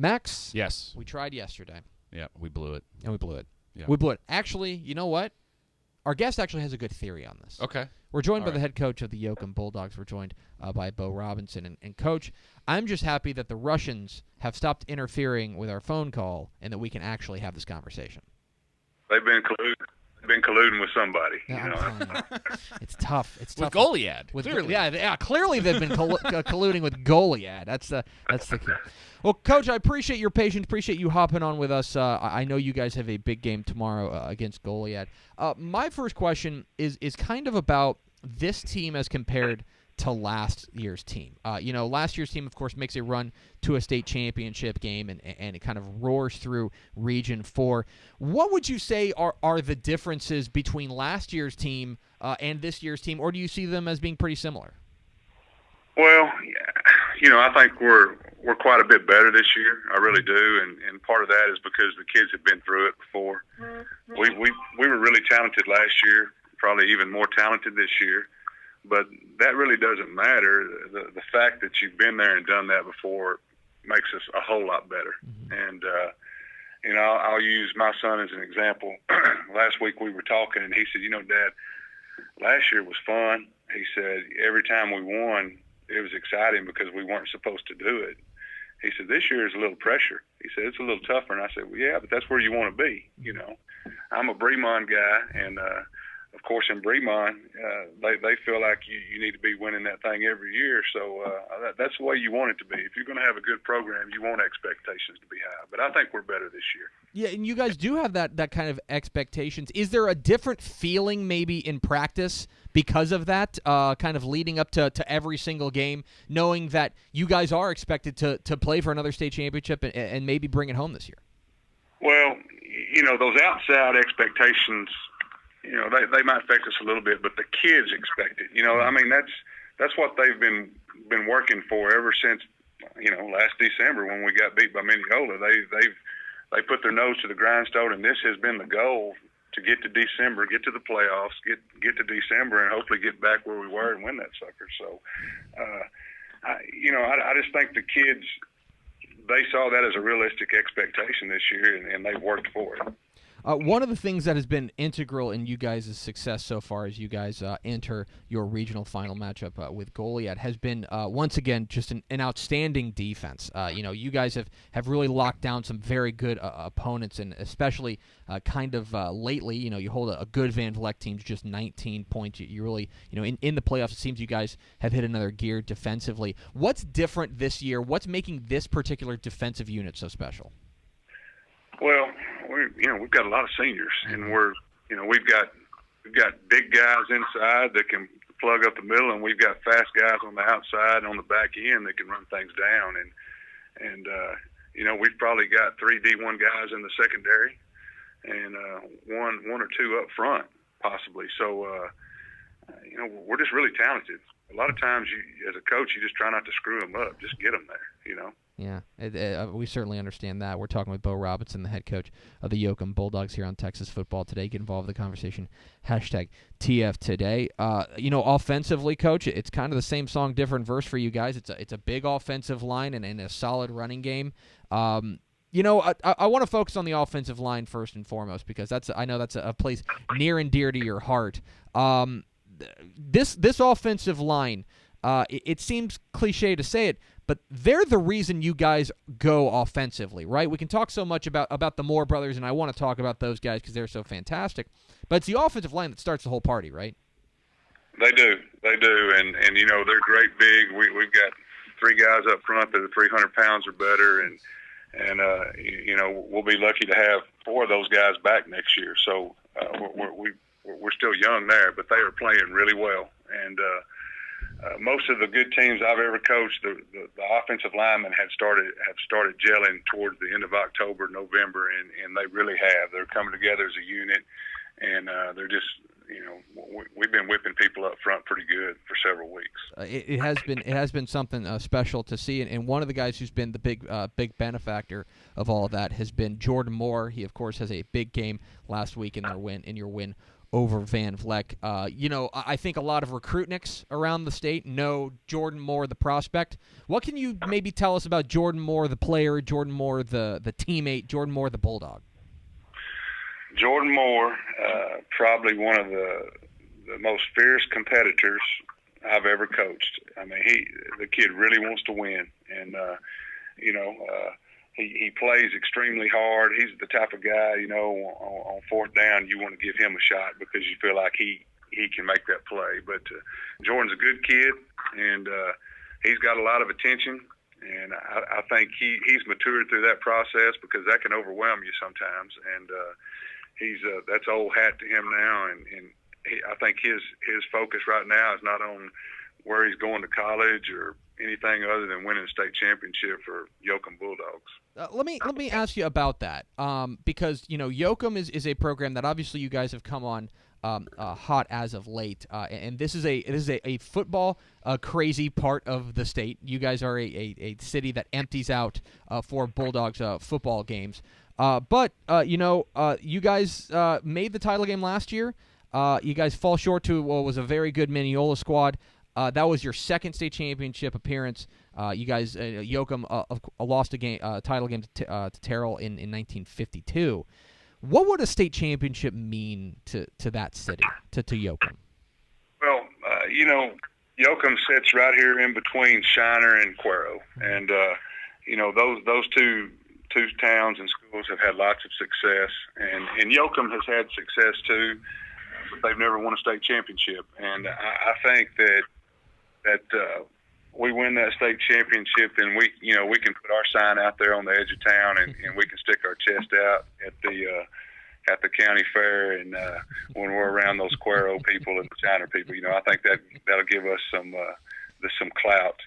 Max? Yes. We tried yesterday. Yeah, we blew it. And we blew it. Yeah. We blew it. Actually, you know what? Our guest actually has a good theory on this. Okay. We're joined by the head coach of the Yoakum Bulldogs. We're joined by Bo Robinson. And Coach, I'm just happy that the Russians have stopped interfering with our phone call and that we can actually have this conversation. They've been colluding with somebody. Yeah, I'm telling you. It's tough. It's tough. With Goliad. Clearly. Clearly they've been colluding with Goliad. That's the key. Well, Coach, I appreciate your patience. Appreciate you hopping on with us. I know you guys have a big game tomorrow against Goliad. My first question is kind of about this team as compared to last year's team. Last year's team, of course, makes a run to a state championship game, and it kind of roars through Region 4. What would you say are the differences between last year's team and this year's team, or do you see them as being pretty similar? Well, I think we're quite a bit better this year. I really do, and part of that is because the kids have been through it before. We were really talented last year, probably even more talented this year. But that really doesn't matter. The fact that you've been there and done that before makes us a whole lot better. Mm-hmm. And, I'll use my son as an example. Last week we were talking, and he said, Dad, last year was fun. He said, every time we won, it was exciting because we weren't supposed to do it. He said, this year is a little pressure. He said, it's a little tougher. And I said, well, yeah, but that's where you want to be. I'm a Bremond guy, and of course, in Bremond, they feel like you need to be winning that thing every year. So that's the way you want it to be. If you're going to have a good program, you want expectations to be high. But I think we're better this year. Yeah, and you guys do have that kind of expectations. Is there a different feeling maybe in practice because of that, kind of leading up to every single game, knowing that you guys are expected to play for another state championship and maybe bring it home this year? Well, those outside expectations – they might affect us a little bit, but the kids expect it. That's what they've been working for ever since, last December when we got beat by Mineola. They put their nose to the grindstone, and this has been the goal to get to December, get to the playoffs, get to December, and hopefully get back where we were and win that sucker. So, I just think the kids, they saw that as a realistic expectation this year, and they worked for it. One of the things that has been integral in you guys' success so far as you guys enter your regional final matchup with Goliad has been, once again, just an outstanding defense. You guys have really locked down some very good opponents, and especially lately, you hold a good Van Vleck team to just 19 points. You really, in the playoffs, it seems you guys have hit another gear defensively. What's different this year? What's making this particular defensive unit so special? Well, we've got a lot of seniors, and we've got big guys inside that can plug up the middle, and we've got fast guys on the outside and on the back end that can run things down. And we've probably got 3 D1 guys in the secondary, and one or two up front possibly. So we're just really talented. A lot of times, as a coach, you just try not to screw them up. Just get them there. Yeah, we certainly understand that. We're talking with Bo Robinson, the head coach of the Yoakum Bulldogs here on Texas Football Today. Get involved in the conversation, #TF Today. Offensively, Coach, it's kind of the same song, different verse for you guys. It's a big offensive line and a solid running game. I want to focus on the offensive line first and foremost because I know that's a place near and dear to your heart. This offensive line, it seems cliche to say it, but they're the reason you guys go offensively, right? We can talk so much about the Moore brothers, and I want to talk about those guys because they're so fantastic. But it's the offensive line that starts the whole party, right? They do, and they're great big. We've got 3 guys up front that are 300 pounds or better, and we'll be lucky to have 4 of those guys back next year. So we're still young there, but they are playing really well. And most of the good teams I've ever coached, the offensive linemen have started gelling towards the end of October, November, and they really have. They're coming together as a unit, and they're just, we've been whipping people up front pretty good for several weeks. It has been something special to see, and one of the guys who's been the big benefactor of all of that has been Jordan Moore. He of course has a big game last week in your win over Van Vleck. I think a lot of recruitniks around the state know Jordan Moore, the prospect. What can you maybe tell us about Jordan Moore, the player, Jordan Moore, the teammate, Jordan Moore, the Bulldog? Jordan Moore, probably one of the most fierce competitors I've ever coached. I mean, the kid really wants to win, and he plays extremely hard. He's the type of guy, on fourth down, you want to give him a shot because you feel like he can make that play. But Jordan's a good kid, and he's got a lot of attention, and I think he's matured through that process because that can overwhelm you sometimes. And that's old hat to him now, and I think his focus right now is not on where he's going to college or anything other than winning a state championship for Yoakum Bulldogs. Let me ask you about that, because Yoakum is a program that obviously you guys have come on hot as of late, and this is a football crazy part of the state. You guys are a city that empties out for Bulldogs football games, but you guys made the title game last year. You guys fall short to what was a very good Mineola squad. That was your second state championship appearance. You guys, Yoakum, lost a title game to Terrell in 1952. What would a state championship mean to that city, to Yoakum? Well, Yoakum sits right here in between Shiner and Cuero, and those two towns and schools have had lots of success, and Yoakum has had success too, but they've never won a state championship. And I think that we win that state championship, and we can put our sign out there on the edge of town, and we can stick our chest out at the county fair, and when we're around those Cuero people and the Shiner people, I think that'll give us some clout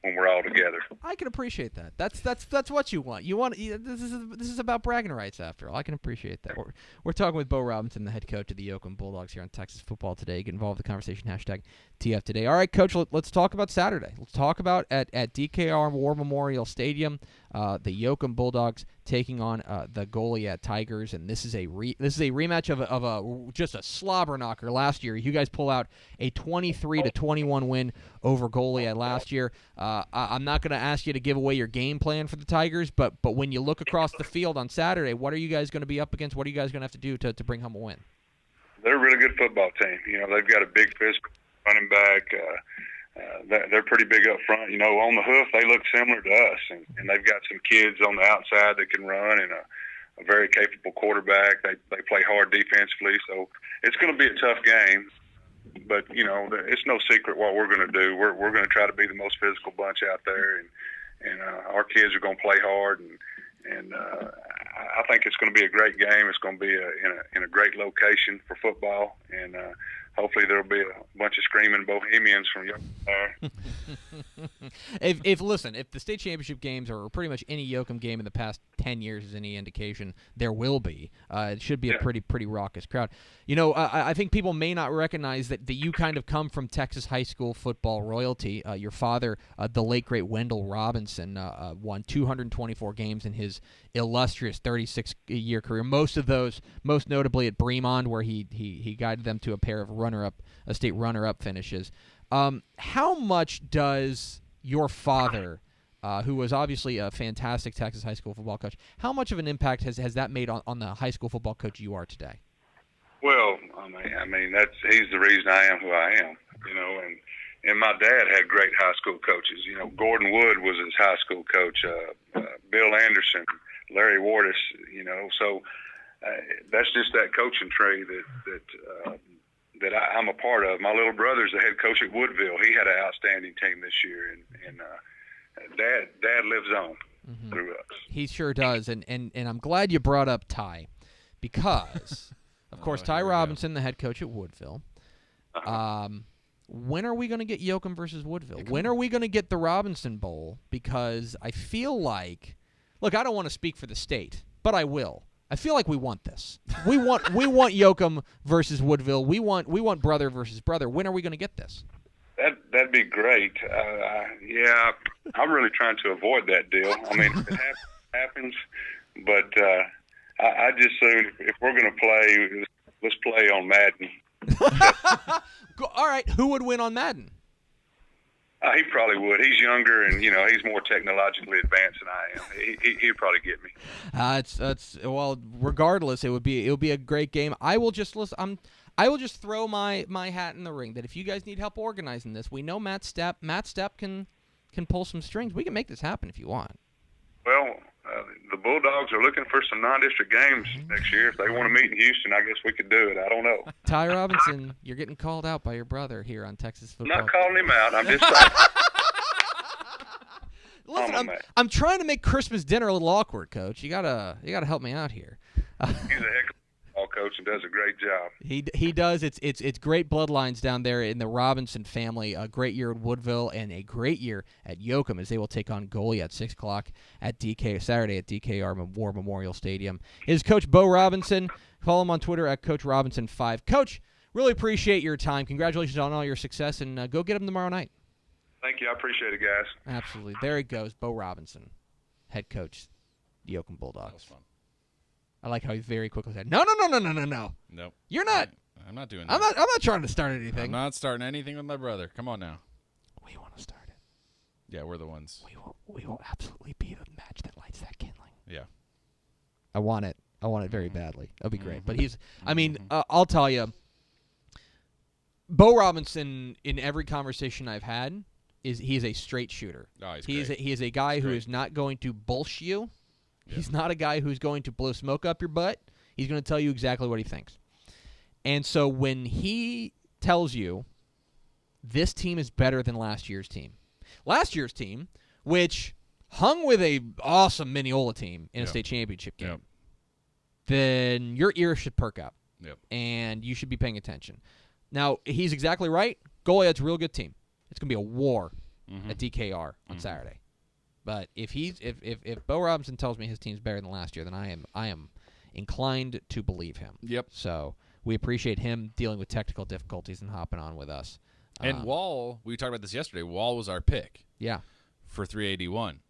when we're all together. I can appreciate that. That's what you want. This is about bragging rights after all. I can appreciate that. We're talking with Bo Robinson, the head coach of the Yoakum Bulldogs here on Texas Football Today. Get involved in the conversation, #TF Today. All right, Coach, let's talk about Saturday. Let's talk about at DKR War Memorial Stadium, the Yoakum Bulldogs taking on the Goliad Tigers, and this is a rematch of just a slobber knocker last year. You guys pull out a 23-21 win over Goliad last year. I'm not going to ask you to give away your game plan for the Tigers, but when you look across the field on Saturday, what are you guys going to be up against? What are you guys going to have to do to bring home a win? They're a really good football team. They've got a big physical running back. They're pretty big up front. On the hoof, they look similar to us, and they've got some kids on the outside that can run, and a very capable quarterback. They play hard defensively, so it's going to be a tough game. But it's no secret what we're going to do. We're going to try to be the most physical bunch out there, and our kids are going to play hard, and I think it's going to be a great game. It's going to be in a great location for football, and hopefully there'll be a bunch of screaming Bohemians from Yoakum there. If the state championship games or pretty much any Yoakum game in the past 10 years is any indication, there will be. It should be a pretty raucous crowd. I think people may not recognize that you kind of come from Texas high school football royalty. Your father, the late great Wendell Robinson, won 224 games in his illustrious 36-year career. Most of those, most notably at Bremond, where he guided them to a pair of state runner-up finishes. How much does your father, who was obviously a fantastic Texas high school football coach, how much of an impact has that made on the high school football coach you are today? Well, I mean he's the reason I am who I am, and my dad had great high school coaches. Gordon Wood was his high school coach, Bill Anderson, Larry Wardis, so that's just that coaching tree that I'm a part of. My little brother's the head coach at Woodville. He had an outstanding team this year, and Dad lives on through us. He sure does, and I'm glad you brought up Ty, because, of course, Ty Robinson, the head coach at Woodville. When are we going to get Yoakum versus Woodville? When are we going to get the Robinson Bowl? Because I feel like, look, I don't want to speak for the state, but I will. I feel like we want this. We want Yoakum versus Woodville. We want brother versus brother. When are we going to get this? That'd be great. I'm really trying to avoid that deal. I mean, if it happens, but I just assume if we're going to play let's play on Madden. All right, who would win on Madden? He probably would. He's younger, and he's more technologically advanced than I am. He'd probably get me. Well, regardless, it would be a great game. I will just throw my hat in the ring that if you guys need help organizing this, we know Matt Stepp can pull some strings. We can make this happen if you want. Well, the Bulldogs are looking for some non-district games next year. If they want to meet in Houston, I guess we could do it. I don't know. Ty Robinson, you're getting called out by your brother here on Texas Football. I'm not calling him out. I'm just saying. Listen, I'm trying to make Christmas dinner a little awkward, Coach. You gotta help me out here. He's a heck of a football coach and does a great job. He does. It's great bloodlines down there in the Robinson family. A great year at Woodville and a great year at Yoakum as they will take on Goliad at 6 o'clock at Saturday at DKR War Memorial Stadium. Is Coach Bo Robinson. Follow him on Twitter at Coach Robinson5. Coach, really appreciate your time. Congratulations on all your success, and go get him tomorrow night. Thank you. I appreciate it, guys. Absolutely. There he goes, Bo Robinson, head coach, the Yoakum Bulldogs. That was fun. I like how he very quickly said, No. Nope. You're not. I'm not doing that. I'm not trying to start anything. I'm not starting anything with my brother. Come on now. We want to start it. Yeah, we're the ones. We will absolutely be the match that lights that kindling. Yeah. I want it very badly. That'll be great. But I'll tell you, Bo Robinson, in every conversation I've had, he's a straight shooter. Oh, He is a guy who is not going to bullshit you. Yeah. He's not a guy who's going to blow smoke up your butt. He's going to tell you exactly what he thinks. And so when he tells you this team is better than last year's team, which hung with a awesome Mineola team in a state championship game, then your ears should perk up. Yep. And you should be paying attention. Now, he's exactly right. Goliad's a real good team. It's going to be a war at DKR on Saturday. But if Bo Robinson tells me his team's better than last year, then I am inclined to believe him. Yep. So we appreciate him dealing with technical difficulties and hopping on with us. And Wall, we talked about this yesterday. Wall was our pick. Yeah. For 381.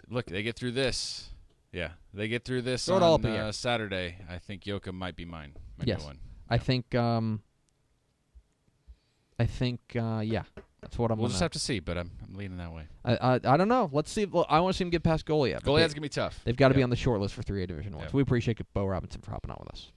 Look, they get through this. Yeah, they get through this on Saturday. I think Yoakum might be mine. Yes. One. I think, yeah. That's what We'll just have to see, but I'm leaning that way. I don't know. Let's see. I want to see him get past Goliad. Goliad's going to be tough. They've got to be on the short list for 3A Division 1. So we appreciate Bo Robinson for hopping on with us.